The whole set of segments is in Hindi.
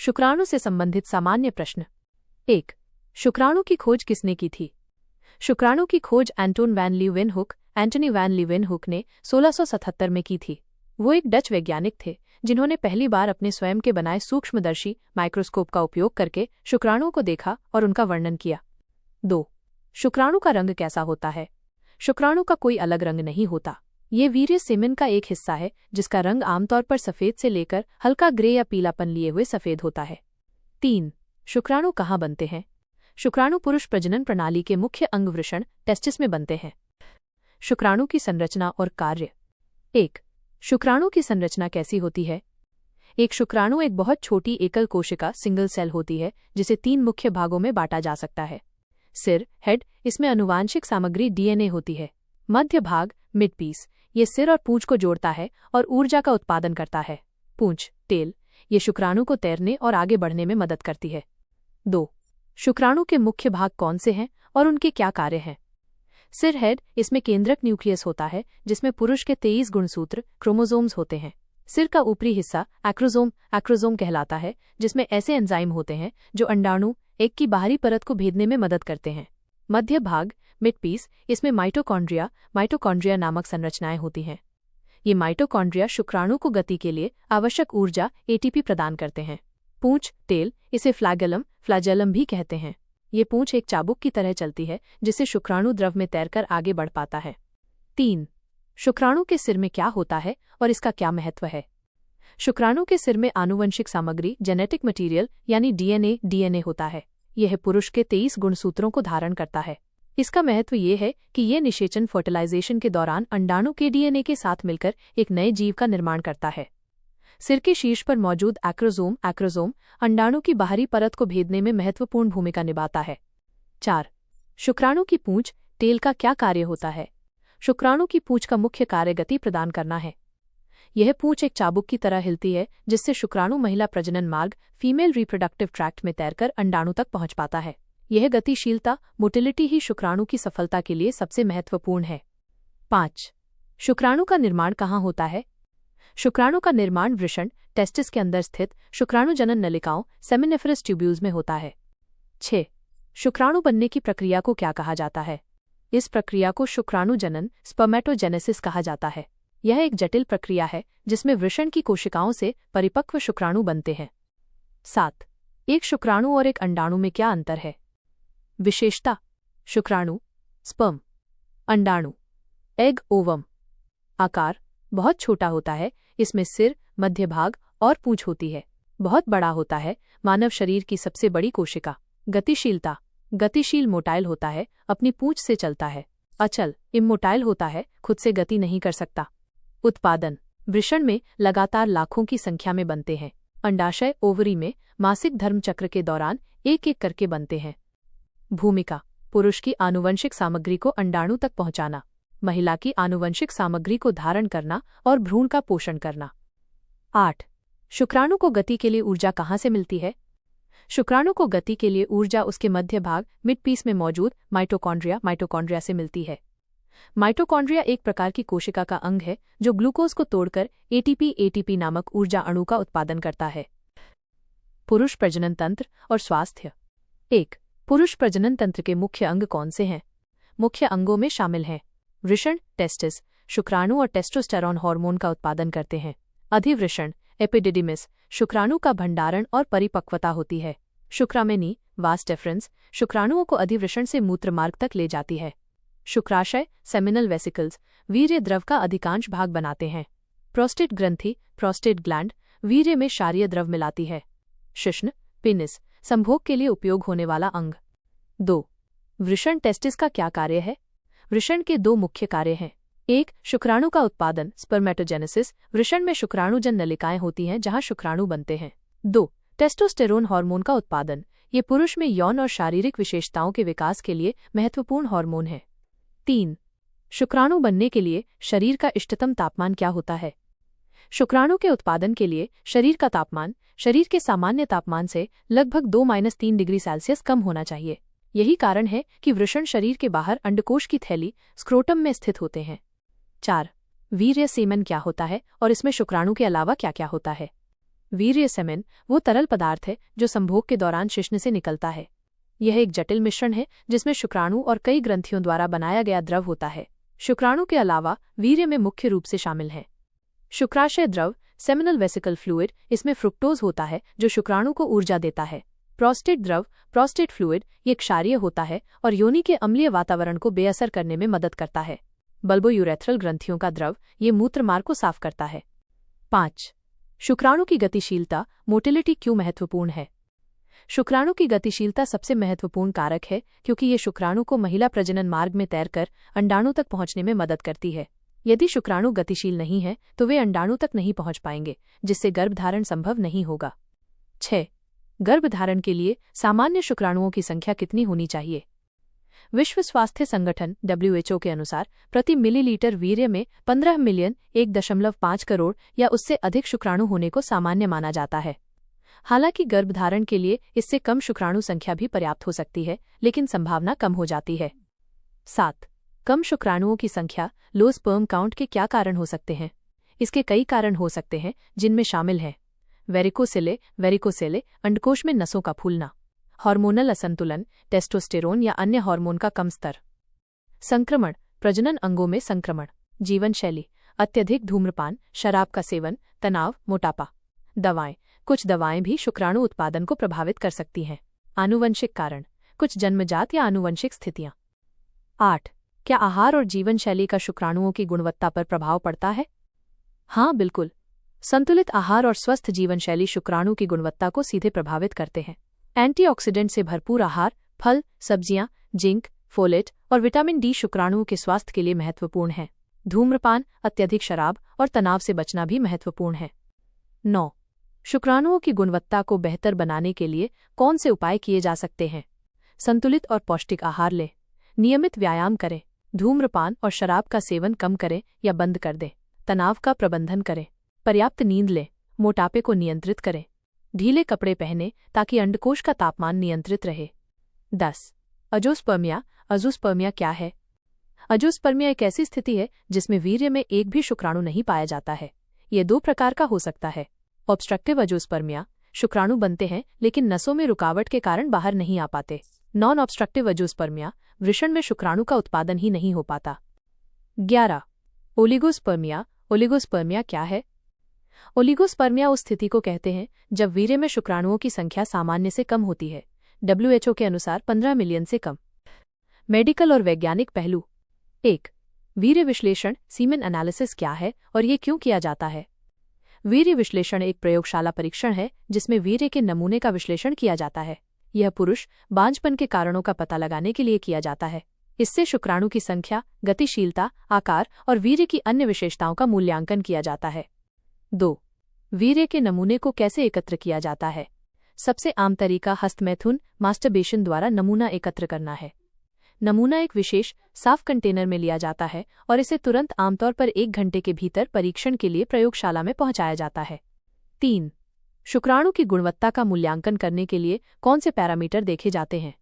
शुक्राणु से संबंधित सामान्य प्रश्न। 1. शुक्राणु की खोज किसने की थी? शुक्राणु की खोज एंटोन वैन लीeuwenhoek ने 1677 में की थी। वो एक डच वैज्ञानिक थे जिन्होंने पहली बार अपने स्वयं के बनाए सूक्ष्मदर्शी माइक्रोस्कोप का उपयोग करके शुक्राणुओं को देखा और उनका वर्णन किया। 2. शुक्राणु का रंग कैसा होता है? शुक्राणु का कोई अलग रंग नहीं होता। ये वीर्य सेमेन का एक हिस्सा है जिसका रंग आमतौर पर सफेद से लेकर हल्का ग्रे या पीलापन लिए हुए सफेद होता है। 3. शुक्राणु कहाँ बनते हैं? शुक्राणु पुरुष प्रजनन प्रणाली के मुख्य अंग वृषण टेस्टिस में बनते हैं। शुक्राणु की संरचना और कार्य। 1. शुक्राणु की संरचना कैसी होती है? एक शुक्राणु एक बहुत छोटी एकल कोशिका सिंगल सेल होती है जिसे 3 मुख्य भागों में बांटा जा सकता है। सिर हेड, इसमें आनुवांशिक सामग्री डीएनए होती है। मध्य भाग मिड पीस, ये सिर और पूंछ को जोड़ता है और ऊर्जा का उत्पादन करता है। पूंछ टेल, ये शुक्राणु को तैरने और आगे बढ़ने में मदद करती है। 2. शुक्राणु के मुख्य भाग कौन से हैं और उनके क्या कार्य हैं? सिर हेड, इसमें केंद्रक न्यूक्लियस होता है जिसमें पुरुष के 23 गुणसूत्र क्रोमोसोम्स होते हैं। सिर का ऊपरी हिस्सा एक्रोसोम कहलाता है जिसमें ऐसे एंजाइम होते हैं जो अंडाणु एक की बाहरी परत को भेदने में मदद करते हैं। मध्य भाग मिड पीस, इसमें माइटोकॉन्ड्रिया नामक संरचनाएं होती हैं। ये माइटोकॉन्ड्रिया शुक्राणु को गति के लिए आवश्यक ऊर्जा एटीपी प्रदान करते हैं। पूंछ टेल, इसे फ्लैजेलम भी कहते हैं। ये पूंछ एक चाबुक की तरह चलती है जिससे शुक्राणु द्रव में तैरकर आगे बढ़ पाता है। 3. शुक्राणु के सिर में क्या होता है और इसका क्या महत्व है? शुक्राणु के सिर में आनुवंशिक सामग्री जेनेटिक मटेरियल यानी डीएनए होता है। यह पुरुष के 23 गुणसूत्रों को धारण करता है। इसका महत्व ये है कि यह निषेचन फर्टिलाइजेशन के दौरान अंडाणु के डीएनए के साथ मिलकर एक नए जीव का निर्माण करता है। सिर के शीर्ष पर मौजूद एक्रोसोम अंडाणु की बाहरी परत को भेदने में महत्वपूर्ण भूमिका निभाता है। 4. शुक्राणु की पूंछ टेल का क्या कार्य होता है? शुक्राणु की पूंछ का मुख्य कार्य गति प्रदान करना है। यह पूंछ एक चाबुक की तरह हिलती है जिससे शुक्राणु महिला प्रजनन मार्ग फीमेल रिप्रोडक्टिव ट्रैक्ट में तैरकर अंडाणु तक पहुंच पाता है। यह गतिशीलता मोटिलिटी ही शुक्राणु की सफलता के लिए सबसे महत्वपूर्ण है। 5. शुक्राणु का निर्माण कहाँ होता है? शुक्राणु का निर्माण वृषण टेस्टिस के अंदर स्थित शुक्राणु जनन नलिकाओं सेमिनिफरस ट्यूब्यूल्स में होता है। 6. शुक्राणु बनने की प्रक्रिया को क्या कहा जाता है? इस प्रक्रिया को शुक्राणु जनन स्पर्मेटोजेनेसिस कहा जाता है। यह एक जटिल प्रक्रिया है जिसमें वृषण की कोशिकाओं से परिपक्व शुक्राणु बनते हैं। 7. एक शुक्राणु और एक अंडाणु में क्या अंतर है? विशेषता। शुक्राणु स्पर्म, अंडाणु एग ओवम। आकार बहुत छोटा होता है, इसमें सिर, मध्य भाग और पूंछ होती है। बहुत बड़ा होता है, मानव शरीर की सबसे बड़ी कोशिका। गतिशीलता, गतिशील मोटाइल होता है, अपनी पूंछ से चलता है। अचल इमोटाइल होता है, खुद से गति नहीं कर सकता। उत्पादन, वृषण में लगातार लाखों की संख्या में बनते हैं। अंडाशय ओवरी में मासिक धर्म चक्र के दौरान एक एक करके बनते हैं। भूमिका, पुरुष की आनुवंशिक सामग्री को अंडाणु तक पहुंचाना, महिला की आनुवंशिक सामग्री को धारण करना और भ्रूण का पोषण करना। 8. शुक्राणु को गति के लिए ऊर्जा कहाँ से मिलती है? शुक्राणु को गति के लिए ऊर्जा उसके मध्य भाग मिड पीस में मौजूद माइटोकॉन्ड्रिया से मिलती है। माइटोकॉन्ड्रिया एक प्रकार की कोशिका का अंग है जो ग्लूकोज को तोड़कर एटीपी नामक ऊर्जा अणु का उत्पादन करता है। पुरुष प्रजनन तंत्र और स्वास्थ्य। 1. पुरुष प्रजनन तंत्र के मुख्य अंग कौन से हैं? मुख्य अंगों में शामिल हैं वृषण टेस्टिस, शुक्राणु और टेस्टोस्टेरॉन हार्मोन का उत्पादन करते हैं। अधिवृषण एपिडिडिमिस, शुक्राणु का भंडारण और परिपक्वता होती है। शुक्रामेनी वास डेफरेंस, शुक्राणुओं को अधिवृषण से मूत्रमार्ग तक ले जाती है। शुक्राशय सेमिनल वेसिकल्स, वीर्य द्रव का अधिकांश भाग बनाते हैं। प्रोस्टेट ग्रंथि प्रोस्टेट ग्लैंड, वीर्य में क्षारीय द्रव मिलाती है। शिश्न पेनिस, संभोग के लिए उपयोग होने वाला अंग। 2. वृषण टेस्टिस का क्या कार्य है? वृषण के 2 मुख्य कार्य हैं। 1. शुक्राणु का उत्पादन स्पर्मेटोजेनेसिस, वृषण में शुक्राणुजन नलिकाएं होती हैं जहां शुक्राणु बनते हैं। 2. टेस्टोस्टेरोन हार्मोन का उत्पादन, ये पुरुष में यौन और शारीरिक विशेषताओं के विकास के लिए महत्वपूर्ण हार्मोन है। 3. शुक्राणु बनने के लिए शरीर का इष्टतम तापमान क्या होता है? शुक्राणु के उत्पादन के लिए शरीर का तापमान शरीर के सामान्य तापमान से लगभग 2-3 डिग्री सेल्सियस कम होना चाहिए। यही कारण है कि वृषण शरीर के बाहर अंडकोश की थैली स्क्रोटम में स्थित होते हैं। 4. वीर्य सेमन क्या होता है और इसमें शुक्राणु के अलावा क्या क्या होता है? वीर्य सेमेन वो तरल पदार्थ है जो संभोग के दौरान शिश्न से निकलता है। यह एक जटिल मिश्रण है जिसमें शुक्राणु और कई ग्रंथियों द्वारा बनाया गया द्रव होता है। शुक्राणु के अलावा वीर्य में मुख्य रूप से शामिल हैं शुक्राशय द्रव, सेमिनल वेसिकल फ्लूइड, इसमें फ्रुक्टोज होता है जो शुक्राणु को ऊर्जा देता है। प्रोस्टेट द्रव, प्रोस्टेट फ्लूइड, ये क्षारीय होता है और योनि के अम्लीय वातावरण को बेअसर करने में मदद करता है। बल्बोयूरेथ्रल ग्रंथियों का द्रव, ये मूत्रमार्ग को साफ करता है। 5. शुक्राणु की गतिशीलता, मोटिलिटी क्यों महत्वपूर्ण है? शुक्राणु की गतिशीलता सबसे महत्वपूर्ण कारक है क्योंकि ये शुक्राणु को महिला प्रजनन मार्ग में तैरकर अंडाणु तक पहुंचने में मदद करती है। यदि शुक्राणु गतिशील नहीं है तो वे अंडाणु तक नहीं पहुंच पाएंगे, जिससे गर्भधारण संभव नहीं होगा। 6. गर्भधारण के लिए सामान्य शुक्राणुओं की संख्या कितनी होनी चाहिए? विश्व स्वास्थ्य संगठन WHO के अनुसार प्रति मिलीलीटर वीर्य में 15 मिलियन 1.5 करोड़ या उससे अधिक शुक्राणु होने को सामान्य माना जाता है। हालांकि गर्भधारण के लिए इससे कम शुक्राणु संख्या भी पर्याप्त हो सकती है, लेकिन संभावना कम हो जाती है। 7. कम शुक्राणुओं की संख्या, लो स्पर्म काउंट के क्या कारण हो सकते हैं? इसके कई कारण हो सकते हैं, जिनमें शामिल हैं वेरिकोसेले, अंडकोश में नसों का फूलना, हार्मोनल असंतुलन, टेस्टोस्टेरोन या अन्य हार्मोन का कम स्तर, संक्रमण, प्रजनन अंगों में संक्रमण, जीवन शैली, अत्यधिक धूम्रपान, शराब का सेवन, तनाव, मोटापा। दवाएं, कुछ दवाएं भी शुक्राणु उत्पादन को प्रभावित कर सकती हैं। आनुवंशिक कारण, कुछ जन्मजात या आनुवंशिक स्थितियां। 8. क्या आहार और जीवन शैली का शुक्राणुओं की गुणवत्ता पर प्रभाव पड़ता है? हाँ, बिल्कुल। संतुलित आहार और स्वस्थ जीवन शैली शुक्राणु की गुणवत्ता को सीधे प्रभावित करते हैं। एंटीऑक्सीडेंट से भरपूर आहार, फल, सब्जियां, जिंक, फोलेट और विटामिन डी शुक्राणुओं के स्वास्थ्य के लिए महत्वपूर्ण है। धूम्रपान, अत्यधिक शराब और तनाव से बचना भी महत्वपूर्ण है। 9. शुक्राणुओं की गुणवत्ता को बेहतर बनाने के लिए कौन से उपाय किए जा सकते हैं? संतुलित और पौष्टिक आहार लें, नियमित व्यायाम करें, धूम्रपान और शराब का सेवन कम करें या बंद कर दें, तनाव का प्रबंधन करें, पर्याप्त नींद लें, मोटापे को नियंत्रित करें, ढीले कपड़े पहनें ताकि अंडकोश का तापमान नियंत्रित रहे। 10. अजोस्पर्मिया। अजोस्पर्मिया क्या है? अजोस्पर्मिया एक ऐसी स्थिति है जिसमें वीर्य में एक भी शुक्राणु नहीं पाया जाता है। ये 2 प्रकार का हो सकता है। ऑब्स्ट्रक्टिव अजोस्पर्मिया, शुक्राणु बनते हैं लेकिन नसों में रुकावट के कारण बाहर नहीं आ पाते। नॉन ऑब्स्ट्रक्टिव अजोस्पर्मिया, वृषण में शुक्राणु का उत्पादन ही नहीं हो पाता। 11. ओलिगोस्पर्मिया। ओलिगोस्पर्मिया क्या है? ओलिगोस्पर्मिया उस स्थिति को कहते हैं जब वीर्य में शुक्राणुओं की संख्या सामान्य से कम होती है। WHO के अनुसार 15 मिलियन से कम। मेडिकल और वैज्ञानिक पहलू। 1. वीर्य विश्लेषण, सीमेन एनालिसिस क्या है और ये क्यों किया जाता है? वीर्य विश्लेषण एक प्रयोगशाला परीक्षण है जिसमें वीर्य के नमूने का विश्लेषण किया जाता है। यह पुरुष बांझपन के कारणों का पता लगाने के लिए किया जाता है। इससे शुक्राणु की संख्या, गतिशीलता, आकार और वीर्य की अन्य विशेषताओं का मूल्यांकन किया जाता है। 2. वीर्य के नमूने को कैसे एकत्र किया जाता है? सबसे आम तरीका हस्तमैथुन, मास्टरबेशन द्वारा नमूना एकत्र करना है। नमूना एक विशेष, साफ कंटेनर में लिया जाता है और इसे तुरंत आमतौर पर 1 घंटे के भीतर परीक्षण के लिए प्रयोगशाला में पहुंचाया जाता है। 3. शुक्राणु की गुणवत्ता का मूल्यांकन करने के लिए कौन से पैरामीटर देखे जाते हैं?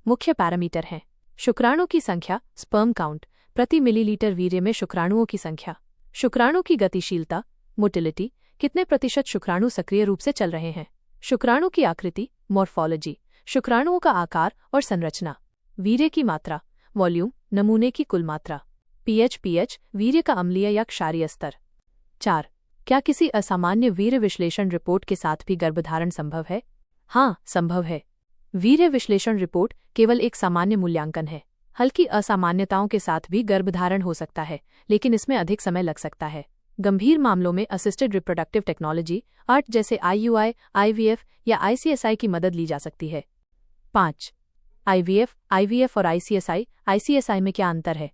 मुख्य पैरामीटर हैं शुक्राणु की संख्या, स्पर्म काउंट, प्रति मिलीलीटर वीर्य में शुक्राणुओं की संख्या, शुक्राणु की गतिशीलता, मोटिलिटी, कितने प्रतिशत शुक्राणु सक्रिय रूप से चल रहे हैं, शुक्राणु की आकृति, मॉर्फोलॉजी, शुक्राणुओं का आकार और संरचना, वीर्य की मात्रा, वॉल्यूम, नमूने की कुल मात्रा, pH, वीर्य का अम्लीय या क्षारीय स्तर। 4. क्या किसी असामान्य वीर्य विश्लेषण रिपोर्ट के साथ भी गर्भधारण संभव है? हाँ, संभव है। वीर्य विश्लेषण रिपोर्ट केवल एक सामान्य मूल्यांकन है। हल्की असामान्यताओं के साथ भी गर्भधारण हो सकता है, लेकिन इसमें अधिक समय लग सकता है। गंभीर मामलों में असिस्टेड रिप्रोडक्टिव टेक्नोलॉजी ART जैसे IUI, IVF या ICSI की मदद ली जा सकती है। 5. IVF और ICSI में क्या अंतर है?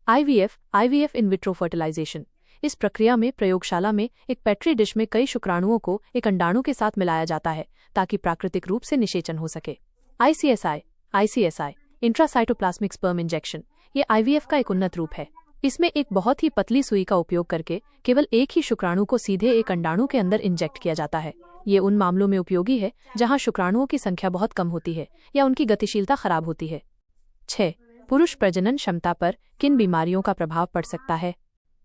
IVF in vitro fertilization. इस प्रक्रिया में प्रयोगशाला में एक पेट्री डिश में कई शुक्राणुओं को एक अंडाणु के साथ मिलाया जाता है ताकि प्राकृतिक रूप से निषेचन हो सके। ICSI इंट्रासाइटोप्लाज्मिक स्पर्म इंजेक्शन, ये IVF का एक उन्नत रूप है। इसमें एक बहुत ही पतली सुई का उपयोग करके केवल एक ही शुक्राणु को सीधे एक अंडाणु के अंदर इंजेक्ट किया जाता है। ये उन मामलों में उपयोगी है जहां शुक्राणुओं की संख्या बहुत कम होती है या उनकी गतिशीलता खराब होती है। 6. पुरुष प्रजनन क्षमता पर किन बीमारियों का प्रभाव पड़ सकता है?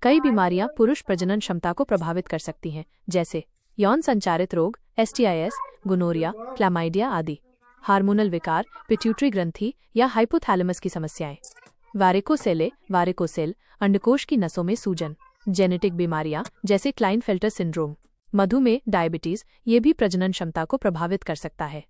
कई बीमारियां पुरुष प्रजनन क्षमता को प्रभावित कर सकती हैं, जैसे यौन संचारित रोग, STIs, गोनोरिया, क्लैमाइडिया आदि। हार्मोनल विकार, पिट्यूटरी ग्रंथि या हाइपोथैलेमस की समस्याएं। वारिकोसेल, अंडकोश की नसों में सूजन। जेनेटिक बीमारियां जैसे क्लाइनफेल्टर सिंड्रोम। मधुमेह, डायबिटीज, ये भी प्रजनन क्षमता को प्रभावित कर सकता है।